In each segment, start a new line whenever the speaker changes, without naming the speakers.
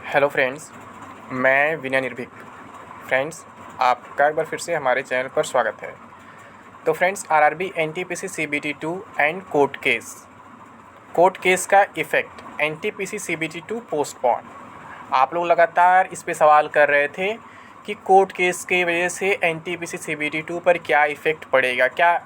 Hello friends, मैं विनय निर्भीक। Friends, आपका एक बार फिर से हमारे चैनल पर स्वागत है। तो friends, RRB NTPC CBT 2 and court case का इफ़ेक्ट एनटीपीसी सीबीटी 2 पोस्टपोन। आप लोग लगातार इस पे सवाल कर रहे थे कि कोर्ट केस की वजह से एनटीपीसी सीबीटी 2 पर क्या इफ़ेक्ट पड़ेगा, क्या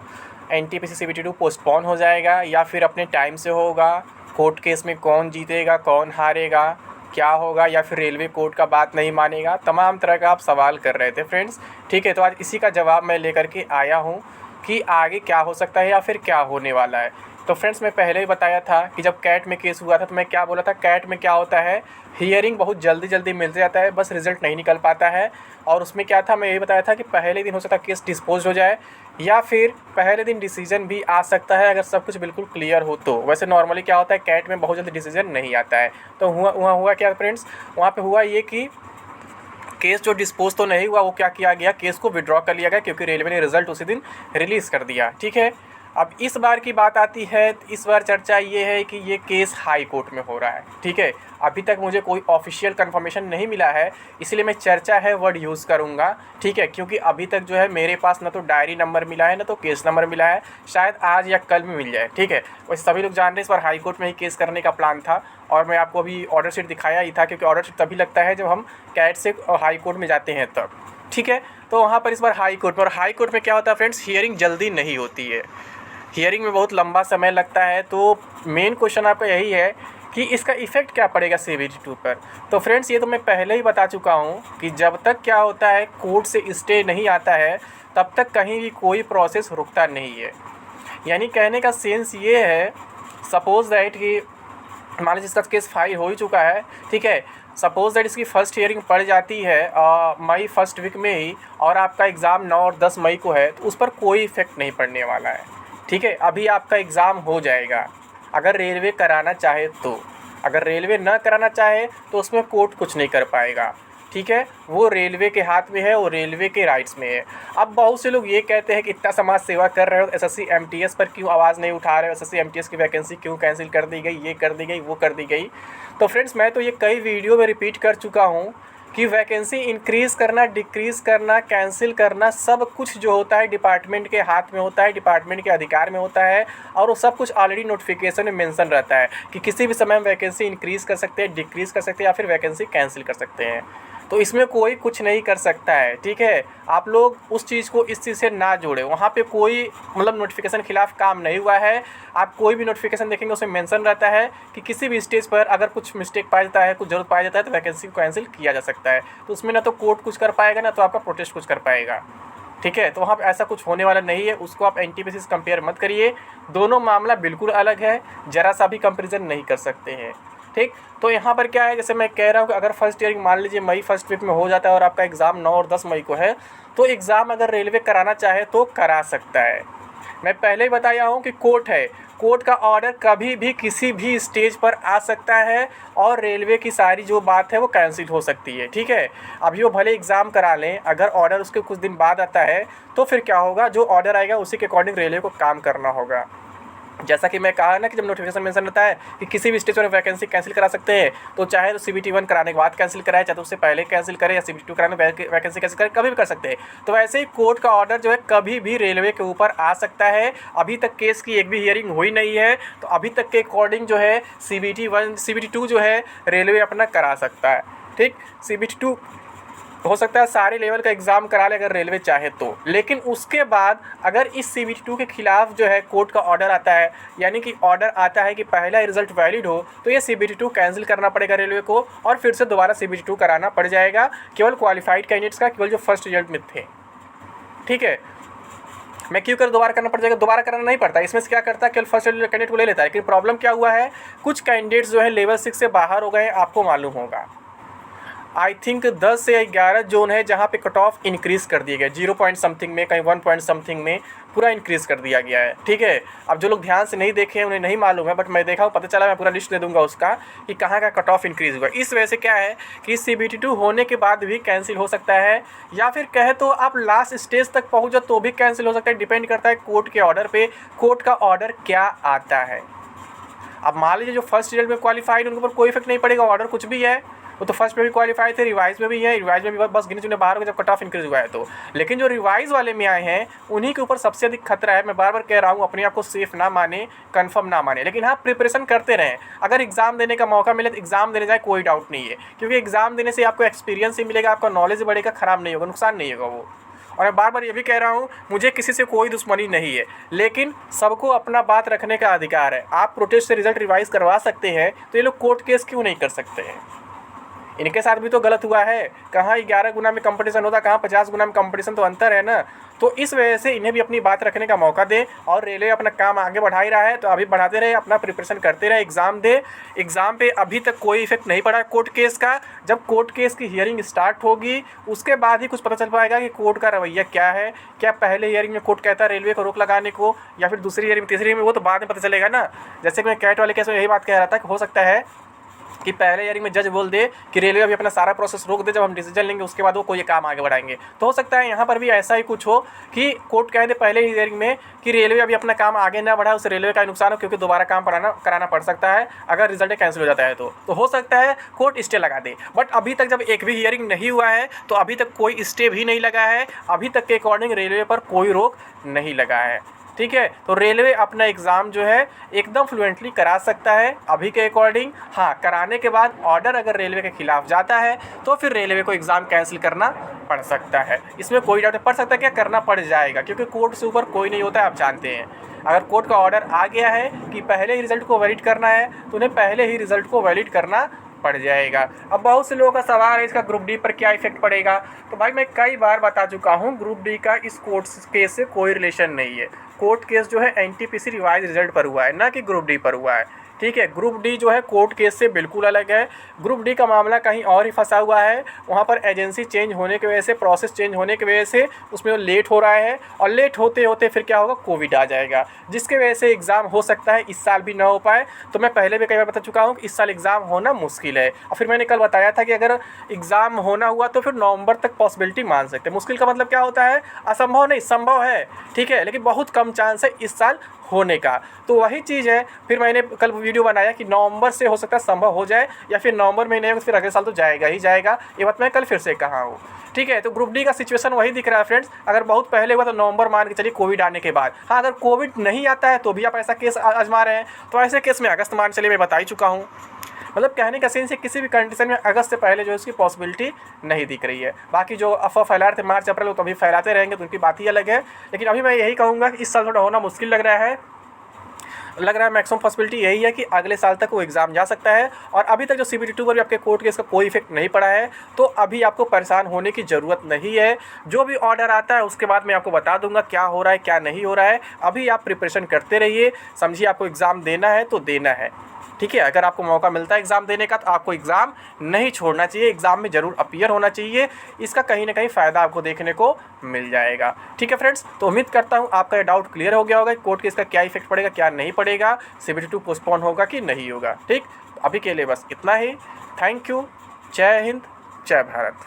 एनटीपीसी सीबीटी 2 पोस्टपोन हो जाएगा या फिर अपने टाइम से होगा, कोर्ट केस में कौन जीतेगा कौन हारेगा, क्या होगा, या फिर रेलवे कोर्ट का बात नहीं मानेगा। तमाम तरह का आप सवाल कर रहे थे फ्रेंड्स। ठीक है, तो आज इसी का जवाब मैं लेकर के आया हूँ कि आगे क्या हो सकता है या फिर क्या होने वाला है। तो फ्रेंड्स, मैं पहले ही बताया था कि जब कैट में केस हुआ था तो मैं क्या बोला था, कैट में क्या होता है, हियरिंग बहुत जल्दी जल्दी मिल जाता है, बस रिजल्ट नहीं निकल पाता है। और उसमें क्या था, मैं यही बताया था कि पहले दिन हो सकता है केस डिस्पोज हो जाए या फिर पहले दिन डिसीजन भी आ सकता है अगर सब कुछ बिल्कुल क्लियर हो तो। वैसे नॉर्मली क्या होता है, कैट में बहुत जल्दी डिसीजन नहीं आता है। तो हुआ क्या फ्रेंड्स, वहाँ पे हुआ ये कि केस जो डिस्पोज तो नहीं हुआ, वो क्या किया गया, केस को विड्रॉ कर लिया गया क्योंकि रेलवे ने रिजल्ट उसी दिन रिलीज़ कर दिया। ठीक है, अब इस बार की बात आती है, इस बार चर्चा ये है कि ये केस हाई कोर्ट में हो रहा है। ठीक है, अभी तक मुझे कोई ऑफिशियल कंफर्मेशन नहीं मिला है, इसलिए मैं चर्चा है वर्ड यूज़ करूँगा। ठीक है, क्योंकि अभी तक जो है मेरे पास ना तो डायरी नंबर मिला है ना तो केस नंबर मिला है, शायद आज या कल में मिल जाए। ठीक है, वैसे सभी लोग जान रहे हैं इस बार हाई कोर्ट में ही केस करने का प्लान था और मैं आपको अभी ऑर्डर शीट दिखाया ही था, क्योंकि ऑर्डर शीट तभी लगता है जब हम कैट से हाई कोर्ट में जाते हैं तब। ठीक है, तो वहाँ पर इस बार हाई कोर्ट में, और हाई कोर्ट में क्या होता है फ्रेंड्स, हियरिंग जल्दी नहीं होती है, हियरिंग में बहुत लंबा समय लगता है। तो मेन क्वेश्चन आपका यही है कि इसका इफ़ेक्ट क्या पड़ेगा सीबीटी 2 पर। तो फ्रेंड्स, ये तो मैं पहले ही बता चुका हूँ कि जब तक क्या होता है कोर्ट से स्टे नहीं आता है तब तक कहीं भी कोई प्रोसेस रुकता नहीं है। यानी कहने का सेंस ये है, सपोज़ दैट कि मान लीजिए इसका केस फाइल हो ही चुका है। ठीक है, सपोज़ दैट इसकी फ़र्स्ट हियरिंग पड़ जाती है मई फर्स्ट वीक में ही, और आपका एग्ज़ाम 9 और 10 मई को है, तो उस पर कोई इफ़ेक्ट नहीं पड़ने वाला है। ठीक है, अभी आपका एग्ज़ाम हो जाएगा अगर रेलवे कराना चाहे तो। अगर रेलवे ना कराना चाहे तो उसमें कोर्ट कुछ नहीं कर पाएगा। ठीक है, वो रेलवे के हाथ में है, वो रेलवे के राइट्स में है। अब बहुत से लोग ये कहते हैं कि इतना समाज सेवा कर रहे हो, एसएससी एमटीएस पर क्यों आवाज़ नहीं उठा रहे हो, एसएससी एमटीएस की वैकेंसी क्यों कैंसिल कर दी गई, ये कर दी गई, वो कर दी गई। तो फ्रेंड्स, मैं तो ये कई वीडियो में रिपीट कर चुका हूँ कि वैकेंसी इंक्रीज़ करना, डिक्रीज़ करना, कैंसिल करना, सब कुछ जो होता है डिपार्टमेंट के हाथ में होता है, डिपार्टमेंट के अधिकार में होता है। और वो सब कुछ ऑलरेडी नोटिफिकेशन में मेंशन रहता है कि किसी भी समय हम वैकेंसी इंक्रीज़ कर सकते हैं, डिक्रीज़ कर सकते हैं या फिर वैकेंसी कैंसिल कर सकते हैं। तो इसमें कोई कुछ नहीं कर सकता है। ठीक है, आप लोग उस चीज़ को इस चीज़ से ना जोड़ें। वहाँ पे कोई मतलब नोटिफिकेशन खिलाफ काम नहीं हुआ है। आप कोई भी नोटिफिकेशन देखेंगे उसमें मेंशन रहता है कि किसी भी स्टेज पर अगर कुछ मिस्टेक पाया जाता है, कुछ जरूरत पाया जाता है तो वैकेंसी को कैंसिल किया जा सकता है। तो उसमें ना तो कोर्ट कुछ कर पाएगा ना तो आपका प्रोटेस्ट कुछ कर पाएगा। ठीक है, तो वहाँ पे ऐसा कुछ होने वाला नहीं है, उसको आप एनटीपीसी से कंपेयर मत करिए। दोनों मामला बिल्कुल अलग है, ज़रा सा भी कंपेरिजन नहीं कर सकते हैं। ठीक, तो यहाँ पर क्या है, जैसे मैं कह रहा हूँ कि अगर फर्स्ट ईयरिंग मान लीजिए मई फर्स्ट वीक में हो जाता है और आपका एग्ज़ाम 9 और 10 मई को है, तो एग्ज़ाम अगर रेलवे कराना चाहे तो करा सकता है। मैं पहले ही बताया हूँ कि कोर्ट है, कोर्ट का ऑर्डर कभी भी किसी भी स्टेज पर आ सकता है और रेलवे की सारी जो बात है वो कैंसिल हो सकती है। ठीक है, अभी वो भले एग्ज़ाम करा लें, अगर ऑर्डर उसके कुछ दिन बाद आता है तो फिर क्या होगा, जो ऑर्डर आएगा उसी के अकॉर्डिंग रेलवे को काम करना होगा। जैसा कि मैं कहा ना कि जब नोटिफिकेशन मेंशन रहता है कि किसी भी स्टेज पर वैकेंसी कैंसिल करा सकते हैं, तो चाहे तो सीबीटी 1 कराने के बाद कैंसिल कराए, चाहे तो उससे पहले कैंसिल करे, या सीबीटी 2 कराने वैकेंसी कैंसिल करे, कभी भी कर सकते हैं। तो वैसे ही कोर्ट का ऑर्डर जो है कभी भी रेलवे के ऊपर आ सकता है। अभी तक केस की एक भी हियरिंग हुई नहीं है, तो अभी तक के अकॉर्डिंग जो है सीबीटी 1 सीबीटी 2 जो है रेलवे अपना करा सकता है। ठीक, सीबीटी 2 हो सकता है सारे लेवल का एग्ज़ाम करा ले अगर रेलवे चाहे तो, लेकिन उसके बाद अगर इस सीबीटी 2 के खिलाफ जो है कोर्ट का ऑर्डर आता है, यानी कि ऑर्डर आता है कि पहला रिजल्ट वैलिड हो, तो ये सीबीटी 2 कैंसिल करना पड़ेगा रेलवे को और फिर से दोबारा सीबीटी 2 कराना पड़ जाएगा केवल क्वालिफाइड कैंडिडेट्स का, केवल जो फर्स्ट रिजल्ट में थे। ठीक है, मैं क्यों कर दोबारा करना पड़ जाएगा, दोबारा करना नहीं पड़ता। इसमें से क्या करता है, केवल फर्स्ट कैंडिडेट को ले लेता है। लेकिन प्रॉब्लम क्या हुआ है, कुछ कैंडिडेट्स जो है लेवल 6 से बाहर हो गए, आपको मालूम होगा। आई थिंक 10 से 11 जोन है जहाँ पे कट ऑफ इंक्रीज़ कर दिए गए, 0 पॉइंट समथिंग में, कहीं 1 पॉइंट समथिंग में पूरा इंक्रीज़ कर दिया गया है। ठीक है, अब जो लोग ध्यान से नहीं देखे हैं उन्हें नहीं मालूम है, बट मैं देखा हूँ, पता चला, मैं पूरा लिस्ट दे दूंगा उसका कि कहाँ का कट ऑफ इंक्रीज़ हुआ। इस वजह से क्या है कि सीबीटी 2 होने के बाद भी कैंसिल हो सकता है, या फिर कहे तो आप लास्ट स्टेज तक पहुँच जाओ तो भी कैंसिल हो सकता है। डिपेंड करता है कोर्ट के ऑर्डर पर, कोर्ट का ऑर्डर क्या आता है। अब मान लीजिए जो फर्स्ट रिजल्ट में क्वालिफाइड उनके ऊपर कोई इफेक्ट नहीं पड़ेगा, ऑर्डर कुछ भी है, वो तो फर्स्ट में भी क्वालिफाई थे, रिवाइज में भी है, रिवाइज में भी बस गिने चुने बाहर हो गए जब कट ऑफ इंक्रीज हुआ है तो। लेकिन जो रिवाइज वाले में आए हैं उन्हीं के ऊपर सबसे अधिक खतरा है। मैं बार बार कह रहा हूँ, अपने आप को सेफ ना माने, कन्फर्म ना माने, लेकिन हाँ प्रिपरेशन करते रहें। अगर एग्जाम देने का मौका मिले तो एग्जाम देने जाए, कोई डाउट नहीं है, क्योंकि एग्जाम देने से आपको एक्सपीरियंस ही मिलेगा, आपका नॉलेज बढ़ेगा, खराब नहीं होगा, नुकसान नहीं होगा वो। और मैं बार बार ये भी कह रहा हूँ, मुझे किसी से कोई दुश्मनी नहीं है, लेकिन सबको अपना बात रखने का अधिकार है। आप प्रोटेस्ट से रिजल्ट रिवाइज करवा सकते हैं तो ये लोग कोर्ट केस क्यों नहीं कर सकते हैं? इनके साथ भी तो गलत हुआ है। कहाँ 11 गुना में कंपटीशन होता, कहाँ 50 गुना में कंपटीशन, तो अंतर है ना। तो इस वजह से इन्हें भी अपनी बात रखने का मौका दें। और रेलवे अपना काम आगे बढ़ा ही रहा है तो अभी बढ़ाते रहे, अपना प्रिपरेशन करते रहे, एग्ज़ाम दे। एग्ज़ाम पे अभी तक कोई इफेक्ट नहीं पड़ा कोर्ट केस का। जब कोर्ट केस की हियरिंग स्टार्ट होगी उसके बाद ही कुछ पता चल पाएगा कि कोर्ट का रवैया क्या है। क्या पहले हियरिंग में कोर्ट कहता है रेलवे को रोक लगाने को, या फिर दूसरी हियरिंग, तीसरी हियरिंग में, वो तो बाद में पता चलेगा ना। जैसे कि मैं कैट वाले केस में यही बात कह रहा था कि हो सकता है कि पहले हियरिंग में जज बोल दे कि रेलवे अभी अपना सारा प्रोसेस रोक दे, जब हम डिसीजन लेंगे उसके बाद वो कोई काम आगे बढ़ाएंगे। तो हो सकता है यहाँ पर भी ऐसा ही कुछ हो कि कोर्ट कह दे पहले ही हियरिंग में कि रेलवे अभी अपना काम आगे ना बढ़ाए, उससे रेलवे का नुकसान हो, क्योंकि दोबारा काम कराना पड़ सकता है अगर रिजल्ट कैंसिल हो जाता है तो हो सकता है कोर्ट स्टे लगा दे। बट अभी तक जब एक भी हियरिंग नहीं हुआ है तो अभी तक कोई स्टे भी नहीं लगा है, अभी तक के अकॉर्डिंग रेलवे पर कोई रोक नहीं लगा है। ठीक है, तो रेलवे अपना एग्ज़ाम जो है एकदम फ्लुएंटली करा सकता है अभी के अकॉर्डिंग। हाँ, कराने के बाद ऑर्डर अगर रेलवे के खिलाफ जाता है तो फिर रेलवे को एग्ज़ाम कैंसिल करना पड़ सकता है। इसमें कोई डाउट पड़ सकता है, क्या करना पड़ जाएगा, क्योंकि कोर्ट से ऊपर कोई नहीं होता है, आप जानते हैं। अगर कोर्ट का ऑर्डर आ गया है कि पहले ही रिज़ल्ट को वैलिड करना है तो उन्हें पहले ही रिज़ल्ट को वैलिड करना पड़ जाएगा। अब बहुत से लोगों का सवाल है इसका ग्रुप डी पर क्या इफेक्ट पड़ेगा। तो भाई मैं कई बार बता चुका हूँ, ग्रुप डी का इस कोर्ट केस से कोई रिलेशन नहीं है। कोर्ट केस जो है एनटीपीसी रिवाइज रिजल्ट पर हुआ है, ना कि ग्रुप डी पर हुआ है। ठीक है, ग्रुप डी जो है कोर्ट केस से बिल्कुल अलग है। ग्रुप डी का मामला कहीं और ही फंसा हुआ है। वहाँ पर एजेंसी चेंज होने की वजह से, प्रोसेस चेंज होने की वजह से उसमें लेट हो रहा है, और लेट होते होते फिर क्या होगा, कोविड आ जाएगा, जिसके वजह से एग्ज़ाम हो सकता है इस साल भी ना हो पाए। तो मैं पहले भी कई बार बता चुका हूँ कि इस साल एग्ज़ाम होना मुश्किल है। और फिर मैंने कल बताया था कि अगर एग्ज़ाम होना हुआ तो फिर नवंबर तक पॉसिबिलिटी मान सकते हैं। मुश्किल का मतलब क्या होता है, असंभव नहीं, संभव है। ठीक है, लेकिन बहुत कम चांस है इस साल होने का। तो वही चीज़ है, फिर मैंने कल वीडियो बनाया कि नवंबर से हो सकता है संभव हो जाए, या फिर नवंबर में नहीं, फिर अगले साल तो जाएगा ही जाएगा। ये बात मैं कल फिर से कहा हूँ। ठीक है, तो ग्रुप डी का सिचुएशन वही दिख रहा है फ्रेंड्स। अगर बहुत पहले हुआ तो नवंबर मान के चलिए, कोविड आने के बाद। हाँ, अगर कोविड नहीं आता है तो भी आप ऐसा केस आजमा रहे हैं, तो ऐसे केस में अगस्त मान चलिए, मैं बता ही चुका हूँ। मतलब कहने का सेंस है किसी भी कंडीशन में अगस्त से पहले जो है उसकी पॉसिबिलिटी नहीं दिख रही है। बाकी जो अफवाह फैला रहे थे मार्च अप्रैल, वो तो अभी फैलाते रहेंगे, तो उनकी बात ही अलग है। लेकिन अभी मैं यही कहूँगा कि इस साल थोड़ा होना मुश्किल लग रहा है। मैक्सिमम पॉसिबिलिटी यही है कि अगले साल तक वो एग्ज़ाम जा सकता है। और अभी तक जो CBT2 पर भी आपके कोर्ट केस का कोई इफेक्ट नहीं पड़ा है, तो अभी आपको परेशान होने की ज़रूरत नहीं है। जो भी ऑर्डर आता है उसके बाद मैं आपको बता दूंगा क्या हो रहा है क्या नहीं हो रहा है। अभी आप प्रिपरेशन करते रहिए, समझिए आपको एग्ज़ाम देना है तो देना है। ठीक है, अगर आपको मौका मिलता है एग्ज़ाम देने का तो आपको एग्ज़ाम नहीं छोड़ना चाहिए, एग्ज़ाम में ज़रूर अपीयर होना चाहिए। इसका कहीं ना कहीं फ़ायदा आपको देखने को मिल जाएगा। ठीक है फ्रेंड्स, तो उम्मीद करता हूँ आपका ये डाउट क्लियर हो गया होगा कि कोर्ट केस का क्या इफेक्ट पड़ेगा, क्या नहीं पड़ेगा, CBT2 पोस्टपोन होगा कि नहीं होगा। ठीक, अभी के लिए बस इतना ही। Thank you. जय हिंद, जय भारत।